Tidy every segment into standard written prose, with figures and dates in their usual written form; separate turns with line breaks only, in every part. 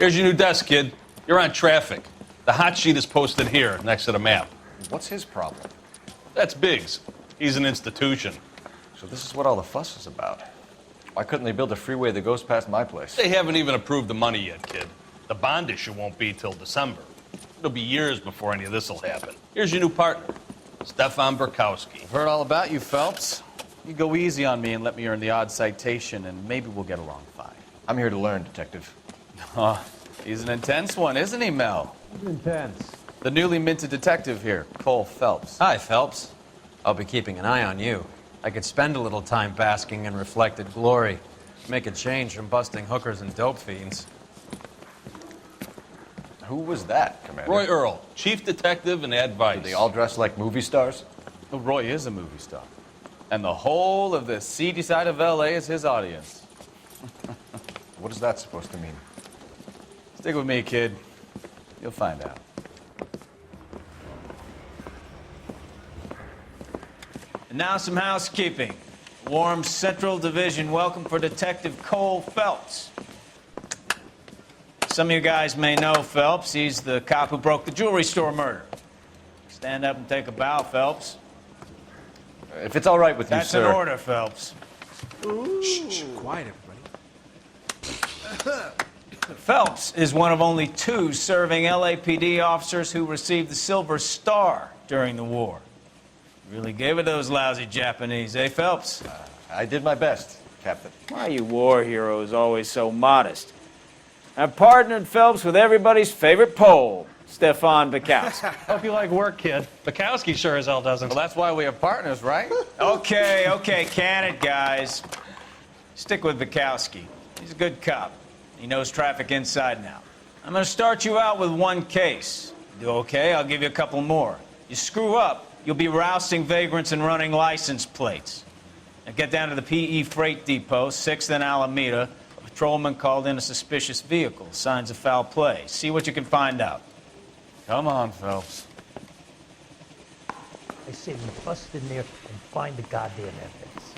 Here's your new desk, kid. You're on traffic. The hot sheet is posted here, next to the map.
What's his problem?
That's Biggs. He's an institution.
So this is what all the fuss is about. Why couldn't they build a freeway that goes past my place?
They haven't even approved the money yet, kid. The bond issue won't be till December. It'll be years before any of this will happen. Here's your new partner, Stefan Burkowski.
I've heard all about you, Phelps. You go easy on me and let me earn the odd citation, and maybe we'll get along fine.
I'm here to learn, Detective.
Oh, he's an intense one, isn't he, Mel?
Intense.
The newly minted detective here, Cole Phelps.
Hi, Phelps. I'll be keeping an eye on you. I could spend a little time basking in reflected glory. Make a change from busting hookers and dope fiends.
Who was that, Commander?
Roy Earl, chief detective and advice.
Do they all dress like movie stars?
Well, Roy is a movie star. And the whole of the seedy side of L.A. is his audience.
What is that supposed to mean?
Stick with me, kid. You'll find out. And now some housekeeping. Warm Central Division welcome for Detective Cole Phelps. Some of you guys may know Phelps. He's the cop who broke the jewelry store murder. Stand up and take a bow, Phelps.
If it's all right with you,
That's
sir.
an order, Phelps.
Shh, quiet, everybody.
Phelps is one of only 2 serving LAPD officers who received the Silver Star during the war. Really gave it those lousy Japanese, eh, Phelps?
I did my best, Captain.
Why are you war heroes always so modest? I've partnered Phelps with everybody's favorite Pole, Stefan Burkowski.
Hope you like work, kid. Bukowski sure as hell doesn't.
Well, that's why we have partners, right? Okay, can it, guys. Stick with Bukowski. He's a good cop. He knows traffic inside and out. I'm going to start you out with 1 case. You do okay, I'll give you a couple more. You screw up, you'll be rousting vagrants and running license plates. Now get down to the PE Freight Depot, 6th and Alameda. A patrolman called in a suspicious vehicle. Signs of foul play. See what you can find out. Come on, Phelps.
I say we bust in there and find the goddamn evidence.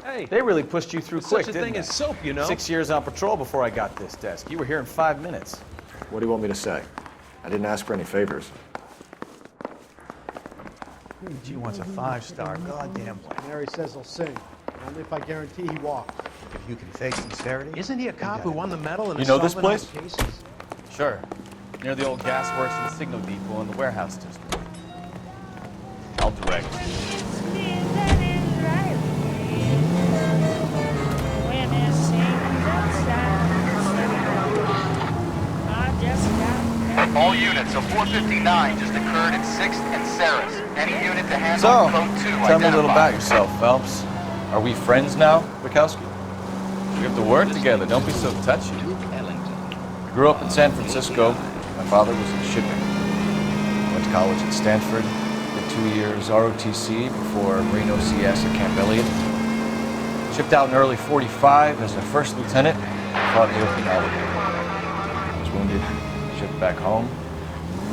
Hey, they really pushed you through quick,
Such a
didn't
thing
they?
as soap, you know.
6 years on patrol before I got this desk. You were here in 5 minutes.
What do you want me to say? I didn't ask for any favors.
G wants a 5-star, goddamn way.
Mary says he'll sing. Only if I guarantee he walks.
If you can fake sincerity.
Isn't he a cop who won the medal in
You know this
assault on
place?
cases?
Sure. Near the old gas works and signal depot in the warehouse district. I'll direct.
All units, so 459 just occurred in 6th and Sarah's. Any unit to handle
So,
code 2
tell me a little about
identified.
yourself, Phelps.
Are we friends now, Bukowski?
We have to work together. Don't be so touchy.
I grew up in San Francisco. My father was in shipping. Went to college at Stanford. Did 2 years ROTC before Marine OCS at Camp Elliott. Shipped out in early 45 as a first lieutenant. Fought in Okinawa. Was wounded. Shipped back home.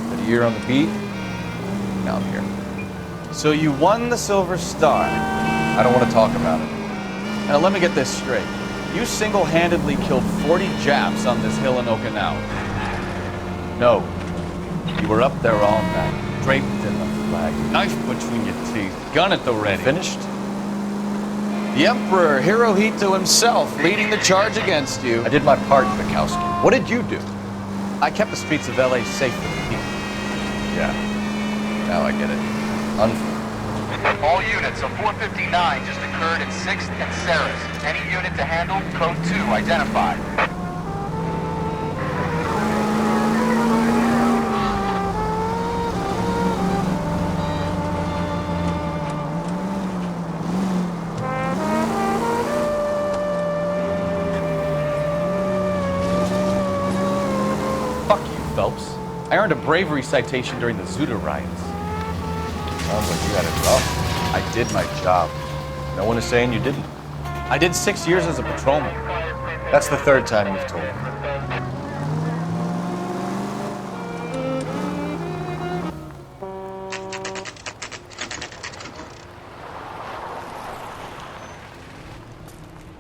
Did a year on the beat. Now I'm here.
So you won the Silver Star.
I don't want to talk about it.
Now let me get this straight. You single-handedly killed 40 Japs on this hill in Okinawa.
No.
You were up there all night, draped in the flag, knife between your teeth, gun at the ready.
Finished?
The Emperor Hirohito himself leading the charge against you.
I did my part, Bukowski. What did you do?
I kept the streets of L.A. safe for the people.
Yeah. Now I get it. Unfair.
All units, so 459 just occurred in 6th and Sarah's. Any unit to handle code 2 identified.
Fuck you, Phelps. I earned a bravery citation during the Zuda riots.
Sounds like you had it rough.
I did my job.
No one is saying you didn't.
I did 6 years as a patrolman.
That's the 3rd time you've told me.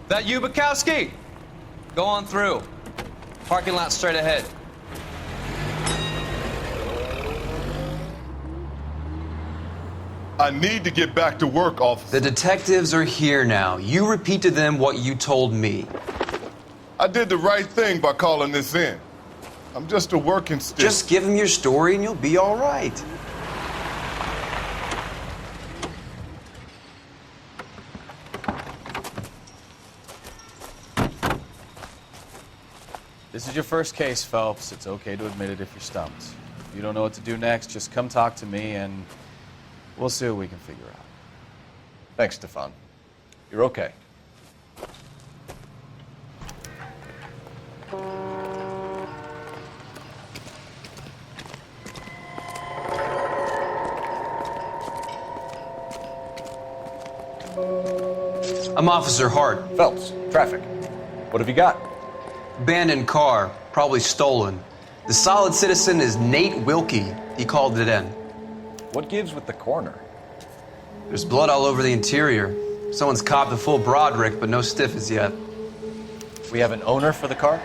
That you, Bukowski? Go on through. Parking lot straight ahead.
I need to get back to work, officer.
The detectives are here now. You repeat to them what you told me.
I did the right thing by calling this in. I'm just a working stick.
Just give them your story and you'll be all right.
This is your first case, Phelps. It's okay to admit it if you're stumped. If you don't know what to do next, just come talk to me and we'll see what we can figure out. Thanks, Stefan. You're okay.
I'm Officer Hart.
Phelps, traffic. What have you got?
Abandoned car, probably stolen. The solid citizen is Nate Wilkie. He called it in.
What gives with the coroner?
There's blood all over the interior. Someone's copped a full Broderick, but no stiff as yet.
We have an owner for the car?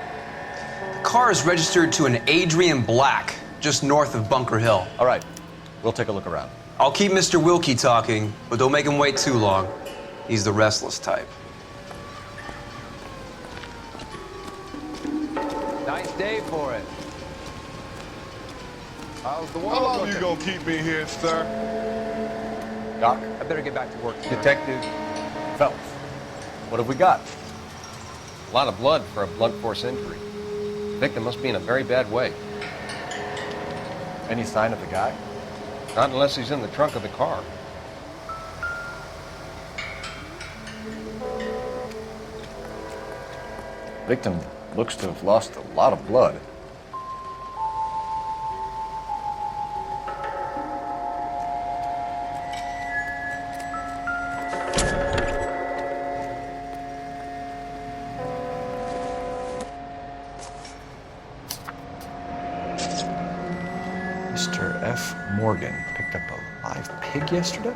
The car is registered to an Adrian Black, just north of Bunker Hill.
All right, we'll take a look around.
I'll keep Mr. Wilkie talking, but don't make him wait too long. He's the restless type.
Nice day for it.
How's the wall? How long you gonna keep me here, sir?
Doc?
I better get back to work.
Detective Phelps. What have we got?
A lot of blood for a blunt force injury. The victim must be in a very bad way.
Any sign of the guy?
Not unless he's in the trunk of the car.
Victim looks to have lost a lot of blood. Mr. F. Morgan picked up a live pig yesterday?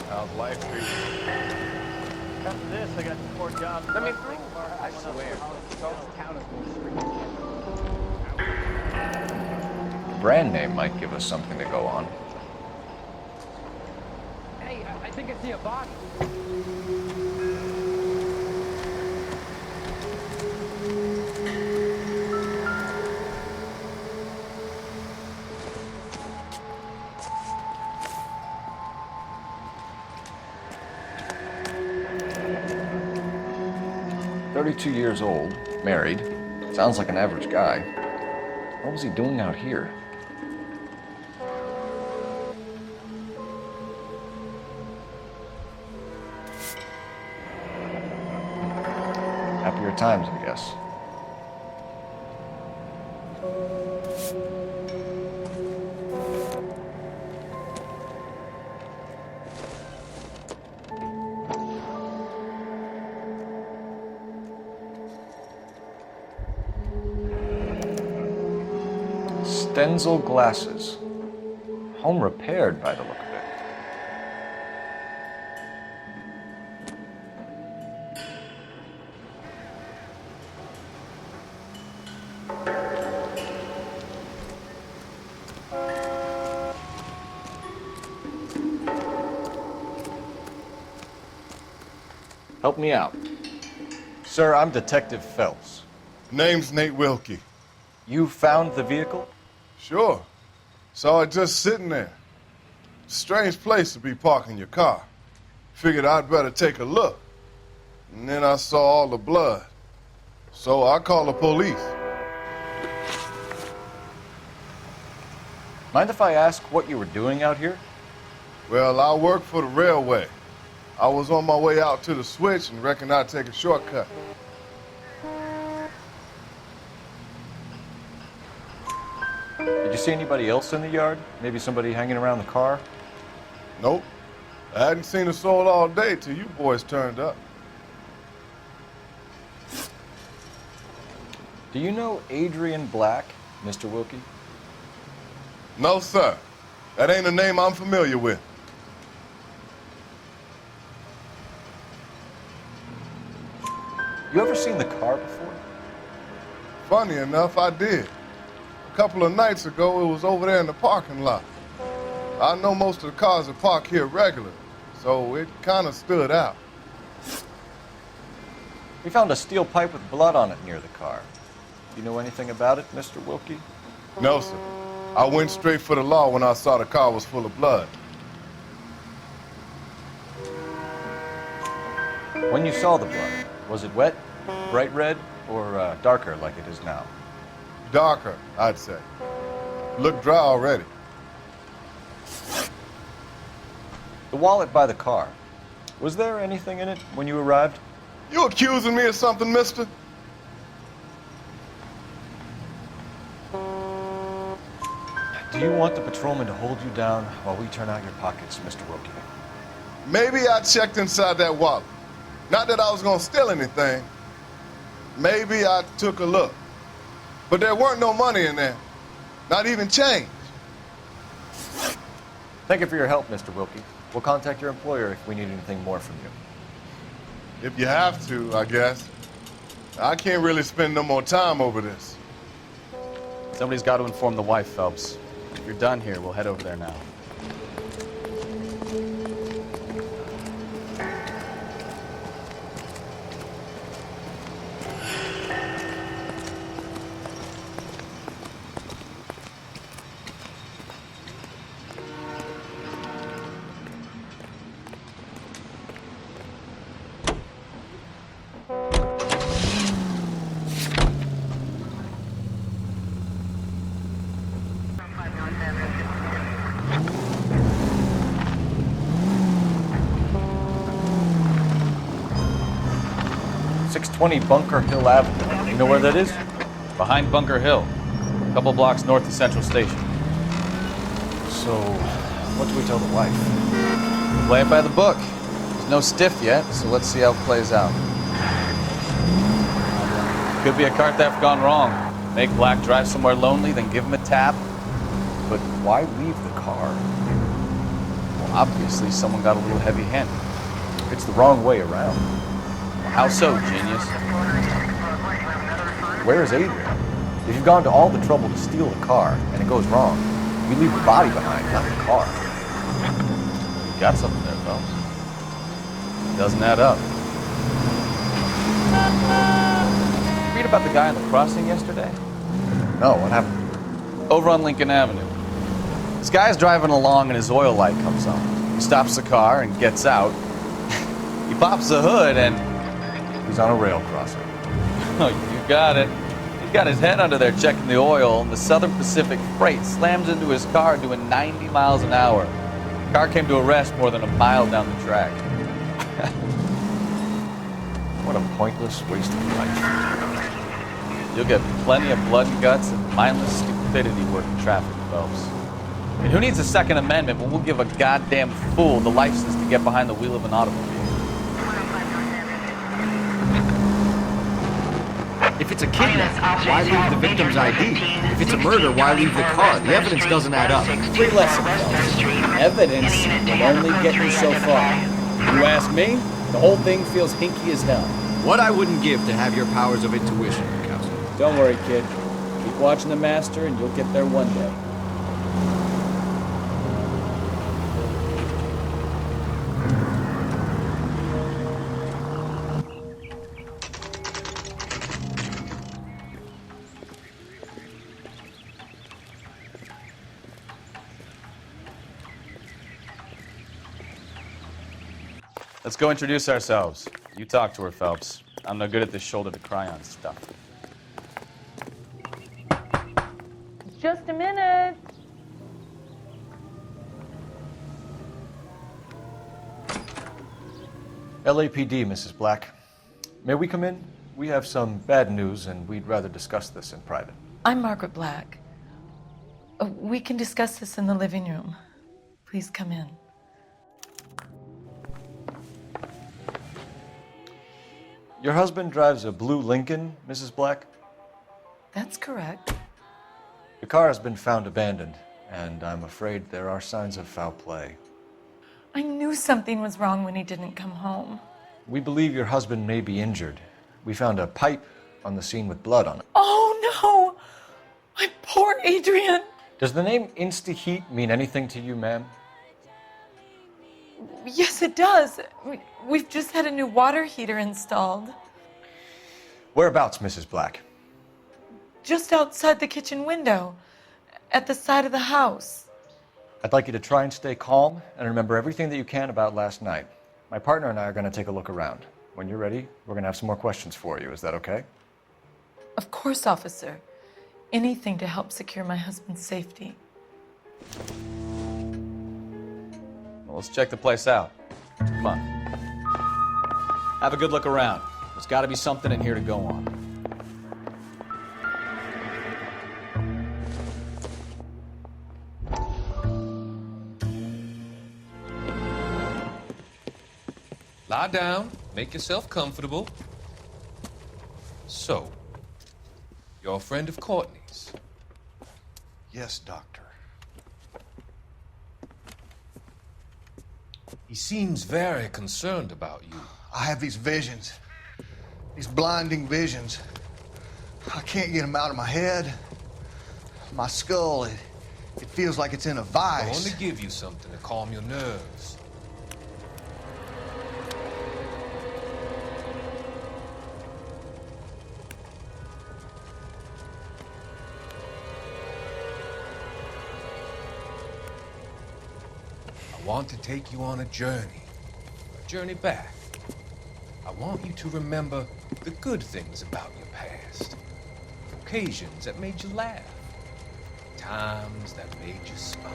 How's life treating you?
After this, I got 4 jobs.
Let me through. I swear.
The brand name might give us something to go on.
Hey, I think I see a body.
"32 years old, married. Sounds like an average guy. What was he doing out here?" Happier times, I guess. Stenzel glasses. Home repaired by the look of it. Help me out. Sir, I'm Detective Phelps.
Name's Nate Wilkie.
You found the vehicle?
Sure. Saw it just sitting there. Strange place to be parking your car. Figured I'd better take a look. And then I saw all the blood. So I called the police.
Mind if I ask what you were doing out here?
Well, I work for the railway. I was on my way out to the switch and reckoned I'd take a shortcut.
Did you see anybody else in the yard? Maybe somebody hanging around the car?
Nope. I hadn't seen a soul all day till you boys turned up.
Do you know Adrian Black, Mr. Wilkie?
No, sir. That ain't a name I'm familiar with.
You ever seen the car before?
Funny enough, I did. A couple of nights ago, it was over there in the parking lot. I know most of the cars are parked here regularly, so it kind of stood out.
We found a steel pipe with blood on it near the car. Do you know anything about it, Mr. Wilkie?
No, sir. I went straight for the law when I saw the car was full of blood.
When you saw the blood, was it wet, bright red, or darker like it is now?
Darker, I'd say. Looked dry already.
The wallet by the car. Was there anything in it when you arrived?
You accusing me of something, mister?
Do you want the patrolman to hold you down while we turn out your pockets, Mr. Wilkie?
Maybe I checked inside that wallet. Not that I was gonna steal anything. Maybe I took a look. But there weren't no money in there. Not even change.
Thank you for your help, Mr. Wilkie. We'll contact your employer if we need anything more from you.
If you have to, I guess. I can't really spend no more time over this.
Somebody's got to inform the wife, Phelps. If you're done here, we'll head over there now.
Bunker Hill Avenue. You know where that is?
Behind Bunker Hill, a couple blocks north of Central Station.
So, what do we tell the wife?
Play it by the book. There's no stiff yet, so let's see how it plays out. Could be a car theft gone wrong. Make Black drive somewhere lonely, then give him a tap.
But why leave the car?
Well, obviously someone got a little heavy-handed.
It's the wrong way around.
How so, genius?
Where is Adrian? If you've gone to all the trouble to steal the car and it goes wrong, you leave the body behind, not the car.
You got something there, Phelps. It doesn't add up. Did you read about the guy on the crossing yesterday?
No, what happened?
Over on Lincoln Avenue. This guy's driving along and his oil light comes on. He stops the car and gets out. He pops the hood and...
he's on a rail crossing.
Oh, you got it. He's got his head under there checking the oil, and the Southern Pacific Freight slams into his car doing 90 miles an hour. The car came to a rest more than a mile down the track.
What a pointless waste of life.
You'll get plenty of blood and guts and mindless stupidity working traffic, Phelps. And who needs a Second Amendment when we'll give a goddamn fool the license to get behind the wheel of an automobile?
If it's a kidnap, why leave the victim's ID? If it's a murder, why leave the car? The evidence doesn't add up.
Free lesson, Phelps. Evidence will only get you so far. You ask me, the whole thing feels hinky as hell.
What I wouldn't give to have your powers of intuition, Kowski.
Don't worry, kid. Keep watching the master and you'll get there one day.
Let's go introduce ourselves. You talk to her, Phelps. I'm no good at this shoulder to cry on stuff.
Just a minute.
LAPD, Mrs. Black. May we come in? We have some bad news and we'd rather discuss this in private.
I'm Margaret Black. We can discuss this in the living room. Please come in.
Your husband drives a blue Lincoln, Mrs. Black?
That's correct.
The car has been found abandoned, and I'm afraid there are signs of foul play.
I knew something was wrong when he didn't come home.
We believe your husband may be injured. We found a pipe on the scene with blood on it.
Oh no! My poor Adrian!
Does the name Insta-Heat mean anything to you, ma'am?
Yes, it does. We've just had a new water heater installed.
Whereabouts, Mrs. Black?
Just outside the kitchen window, at the side of the house.
I'd like you to try and stay calm and remember everything that you can about last night. My partner and I are going to take a look around. When you're ready, we're going to have some more questions for you. Is that okay?
Of course, officer. Anything to help secure my husband's safety.
Well, let's check the place out. Come on. Have a good look around. There's got to be something in here to go on.
Lie down, make yourself comfortable. So, you're a friend of Courtney's?
Yes, Doctor.
He seems very concerned about you.
I have these visions, these blinding visions. I can't get them out of my head. My skull, it feels like it's in a
I
vice.
want to give you something to calm your nerves. I want to take you on a journey back. I want you to remember the good things about your past, occasions that made you laugh, times that made you smile.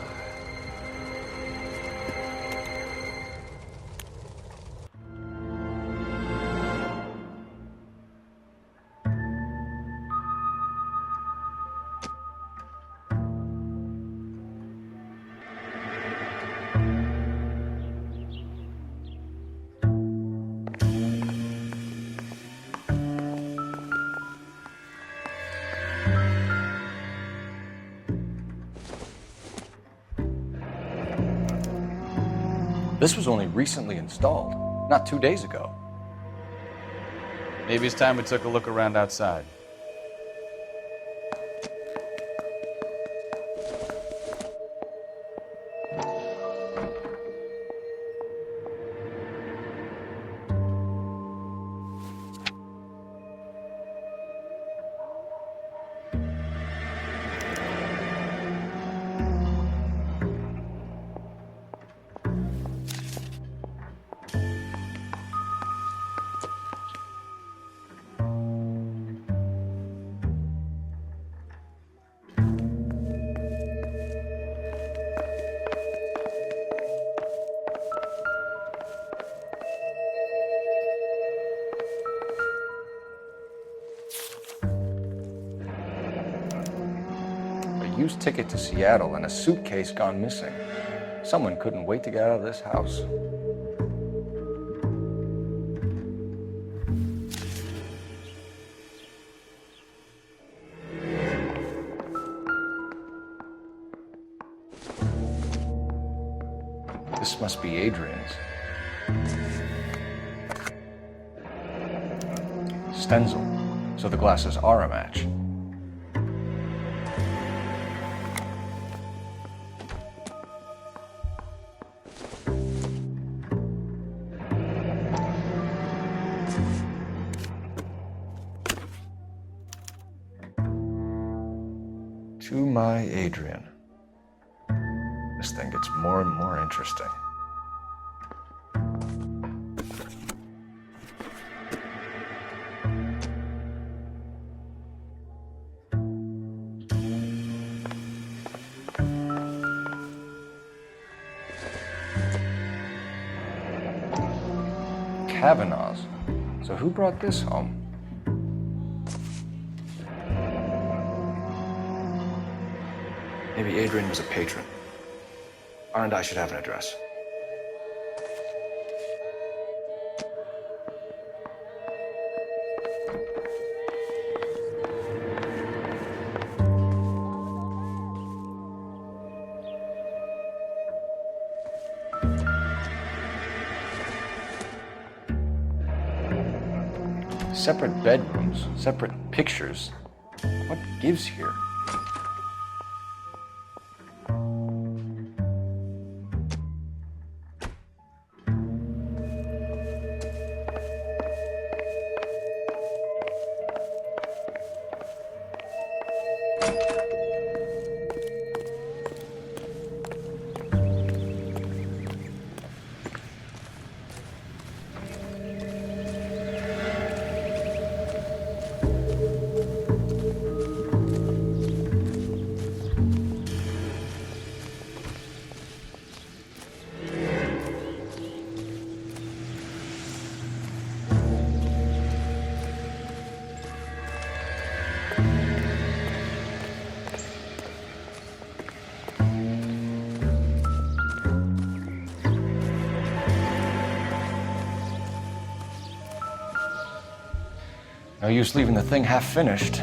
This was only recently installed, not 2 days ago.
Maybe it's time we took a look around outside.
Used ticket to Seattle and a suitcase gone missing. Someone couldn't wait to get out of this house. This must be Adrian's. Stencil, so the glasses are a match. To my Adrian. This thing gets more and more interesting. Kavanaugh's. So who brought this home? Maybe Adrian was a patron. R&I should have an address. Separate bedrooms, separate pictures. What gives here? No use leaving the thing half finished.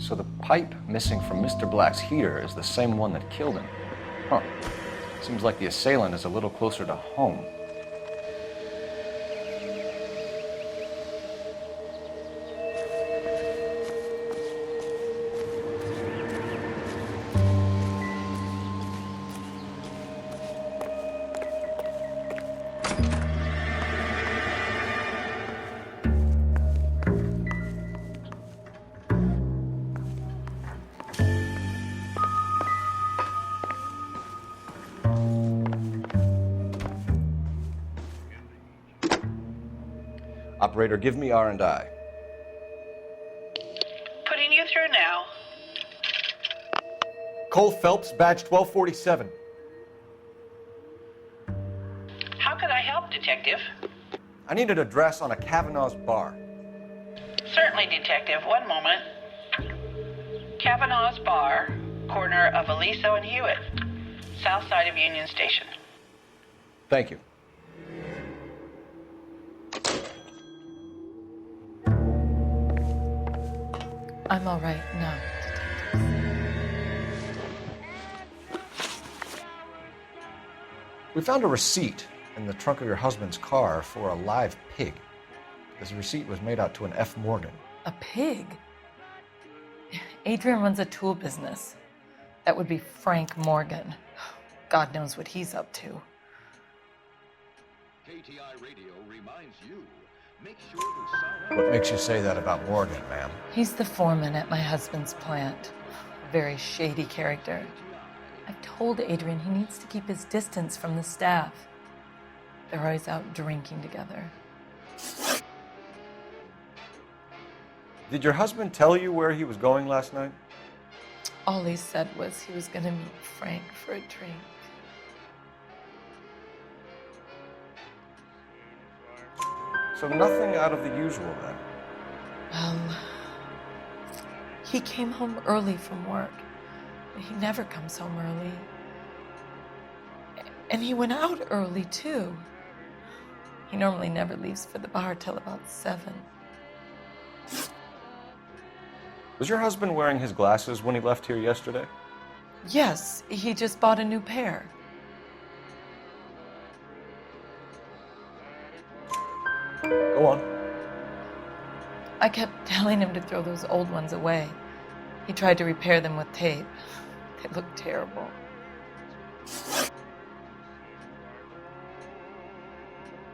So the pipe missing from Mr. Black's heater is the same one that killed him. Huh. Seems like the assailant is a little closer to home. Operator, give me R&I.
Putting you through now.
Cole Phelps, badge 1247.
How could I help, Detective?
I need an address on a Kavanaugh's bar.
Certainly, Detective. One moment. Kavanaugh's Bar, corner of Aliso and Hewitt, south side of Union Station.
Thank you.
I'm all right now,
We found a receipt in the trunk of your husband's car for a live pig. This receipt was made out to an F. Morgan.
A pig? Adrian runs a tool business. That would be Frank Morgan. God knows what he's up to.
KTI Radio reminds you, make sure to sign up.
What makes you say that about Morgan, ma'am?
He's the foreman at my husband's plant. A very shady character. I've told Adrian he needs to keep his distance from the staff. They're always out drinking together.
Did your husband tell you where he was going last night?
All he said was he was going to meet Frank for a drink.
So nothing out of the usual then?
Well, he came home early from work. He never comes home early. And he went out early, too. He normally never leaves for the bar till about 7.
Was your husband wearing his glasses when he left here yesterday?
Yes, he just bought a new pair.
Go on.
I kept telling him to throw those old ones away. He tried to repair them with tape. They looked terrible.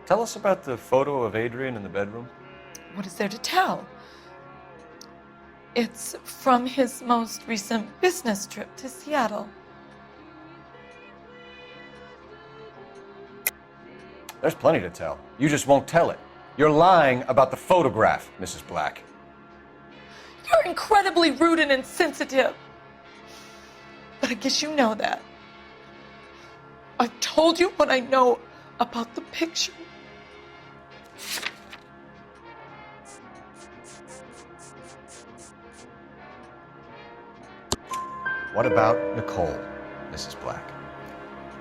Tell us about the photo of Adrian in the bedroom.
What is there to tell? It's from his most recent business trip to Seattle.
There's plenty to tell. You just won't tell it. You're lying about the photograph, Mrs. Black.
You're incredibly rude and insensitive. But I guess you know that. I've told you what I know about the picture.
What about Nicole, Mrs. Black?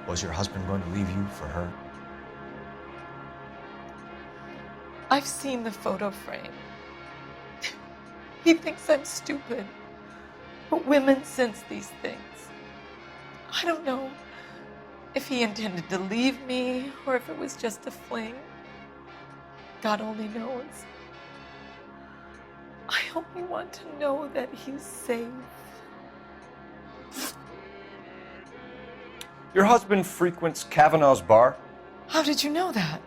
Was your husband going to leave you for her?
I've seen the photo frame. He thinks I'm stupid. But women sense these things. I don't know if he intended to leave me or if it was just a fling. God only knows. I only want to know that he's safe.
Your husband frequents Kavanaugh's bar?
How did you know that?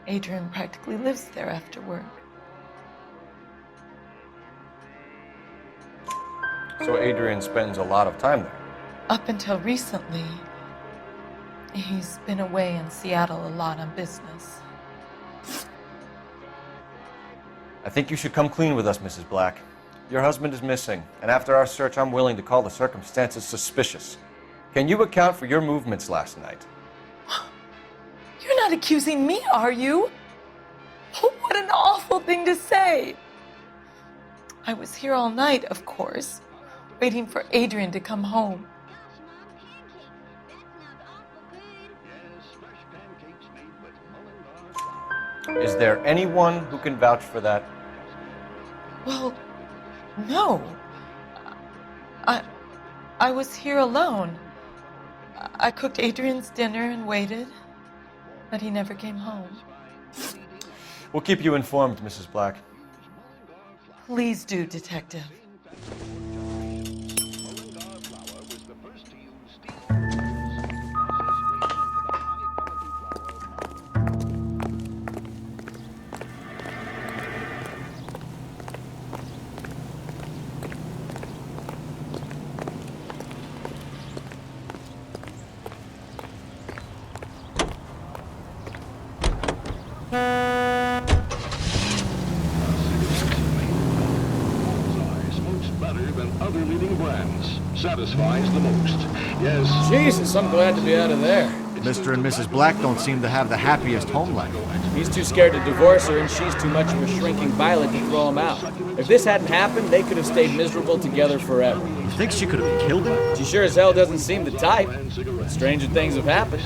Adrian practically lives there after work.
So Adrian spends a lot of time there?
Up until recently, he's been away in Seattle a lot on business.
I think you should come clean with us, Mrs. Black. Your husband is missing, and after our search, I'm willing to call the circumstances suspicious. Can you account for your movements last night?
You're not accusing me, are you? Oh, what an awful thing to say. I was here all night, of course, waiting for Adrian to come home.
Is there anyone who can vouch for that?
Well, no. I was here alone. I cooked Adrian's dinner and waited, but he never came home.
We'll keep you informed, Mrs. Black.
Please do, Detective.
Satisfies the most. Yes.
Jesus, I'm glad to be out of there.
Mr. and Mrs. Black don't seem to have the happiest home life.
He's too scared to divorce her, and she's too much of a shrinking violet to throw him out. If this hadn't happened, they could have stayed miserable together forever.
You think she could have killed him?
She sure as hell doesn't seem the type. But stranger things have happened.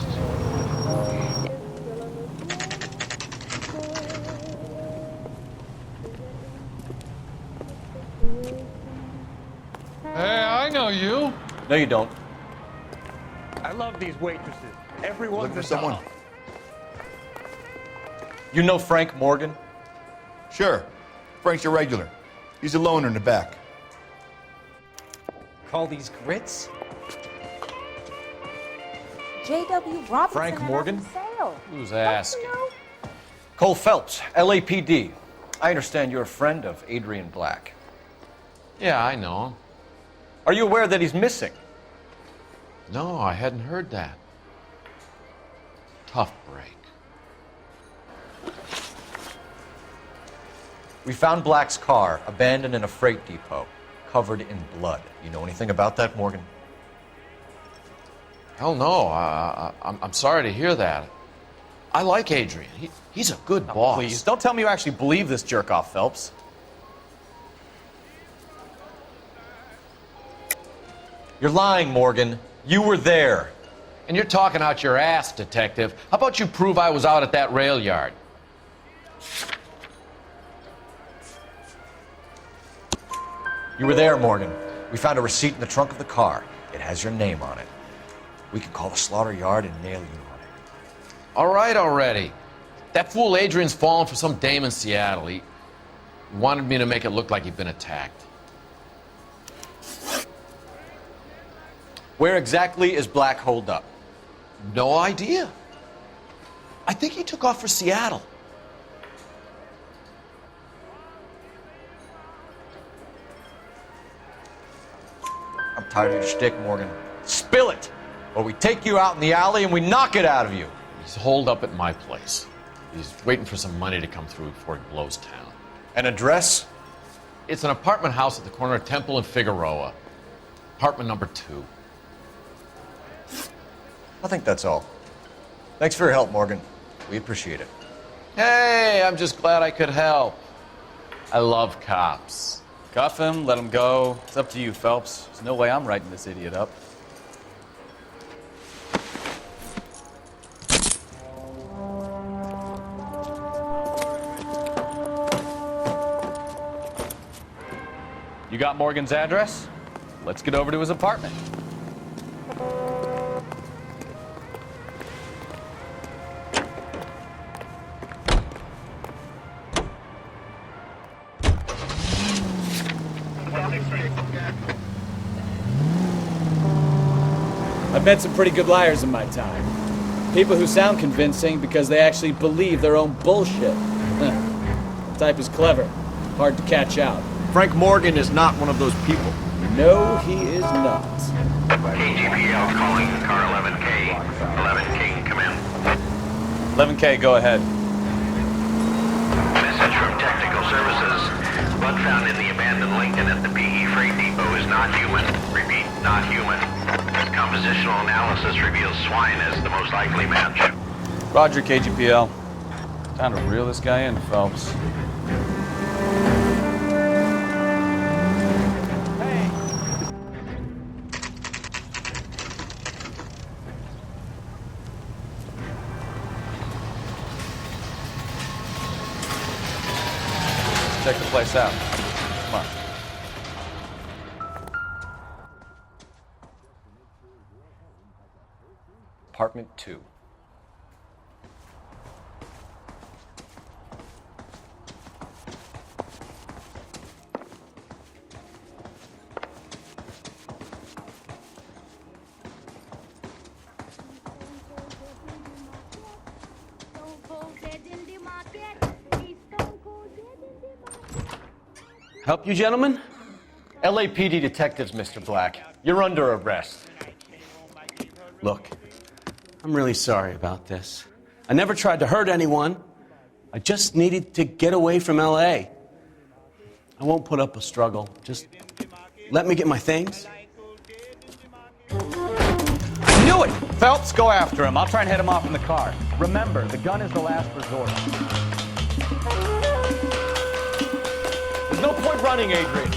Hey, I know you.
No, you don't.
I love these waitresses. Everyone's
Look for someone.
You know Frank Morgan?
Sure. Frank's a regular. He's a loner in the back.
Call these grits?
J.W. Robinson
Frank Morgan?
sale.
Who's asking?
Cole Phelps, LAPD. I understand you're a friend of Adrian Black.
Yeah, I know him.
Are you aware that he's missing?
No, I hadn't heard that. Tough break.
We found Black's car abandoned in a freight depot, covered in blood. You know anything about that, Morgan?
Hell no. I'm sorry to hear that. I like Adrian. He's a good boss.
Please, don't tell me you actually believe this jerk-off, Phelps.
You're lying, Morgan. You were there.
And you're talking out your ass, detective. How about you prove I was out at that rail yard?
You were there, Morgan. We found a receipt in the trunk of the car. It has your name on it. We can call the slaughter yard and nail you on it.
All right already. That fool Adrian's fallen for some dame in Seattle. He wanted me to make it look like he'd been attacked.
Where exactly is Black holed up?
No idea. I think he took off for Seattle.
I'm tired of your shtick, Morgan. Spill it, or we take you out in the alley and we knock it out of you.
He's holed up at my place. He's waiting for some money to come through before he blows town.
An address?
It's an apartment house at the corner of Temple and Figueroa. Apartment number 2.
I think that's all. Thanks for your help, Morgan. We appreciate it.
Hey, I'm just glad I could help. I love cops.
Cuff him, let him go. It's up to you, Phelps. There's no way I'm writing this idiot up. You got Morgan's address? Let's get over to his apartment.
I've met some pretty good liars in my time. People who sound convincing because they actually believe their own bullshit. The type is clever, hard to catch out.
Frank Morgan is not one of those people.
No, he is not.
KGPL calling car 11K. 11K, come in.
11K, go ahead.
Message from Technical Services. Blood found in the abandoned Lincoln at the PE Freight Depot is not human. Repeat, not human. Compositional analysis reveals swine as the most likely match.
Roger, KGPL. Time to reel this guy in, Phelps. Check the place out. Come on.
Apartment 2.
Help you, gentlemen? LAPD detectives, Mr. Black. You're under arrest.
Look, I'm really sorry about this. I never tried to hurt anyone. I just needed to get away from LA. I won't put up a struggle. Just let me get my things.
I knew it! Phelps, go after him. I'll try and head him off in the car. Remember, the gun is the last resort.
There's no point running, Adrian.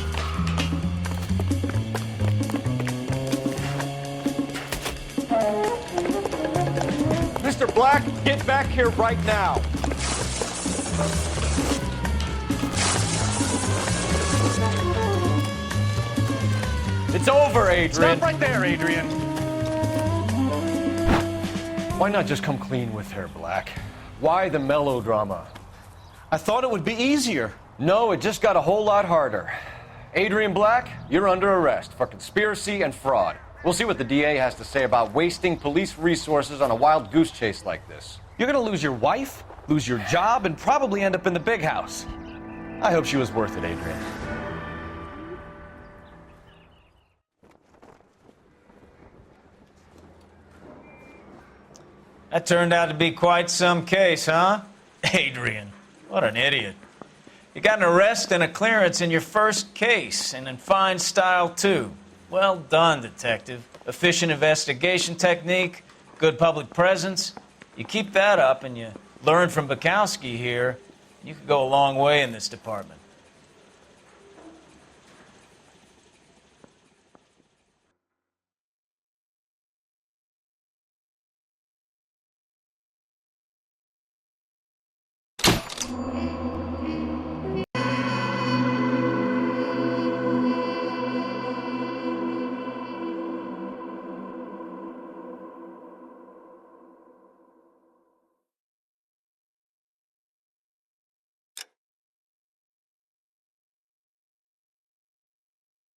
Mr. Black, get back here right now.
It's over, Adrian.
Stop right there, Adrian. Why not just come clean with her, Black? Why the melodrama?
I thought it would be easier.
No, it just got a whole lot harder. Adrian Black, you're under arrest for conspiracy and fraud. We'll see what the DA has to say about wasting police resources on a wild goose chase like this.
You're gonna lose your wife, lose your job, and probably end up in the big house. I hope she was worth it, Adrian.
That turned out to be quite some case, huh? Adrian, what an idiot. You got an arrest and a clearance in your first case, and in fine style, too. Well done, detective. Efficient investigation technique, good public presence. You keep that up and you learn from Bukowski here, you could go a long way in this department.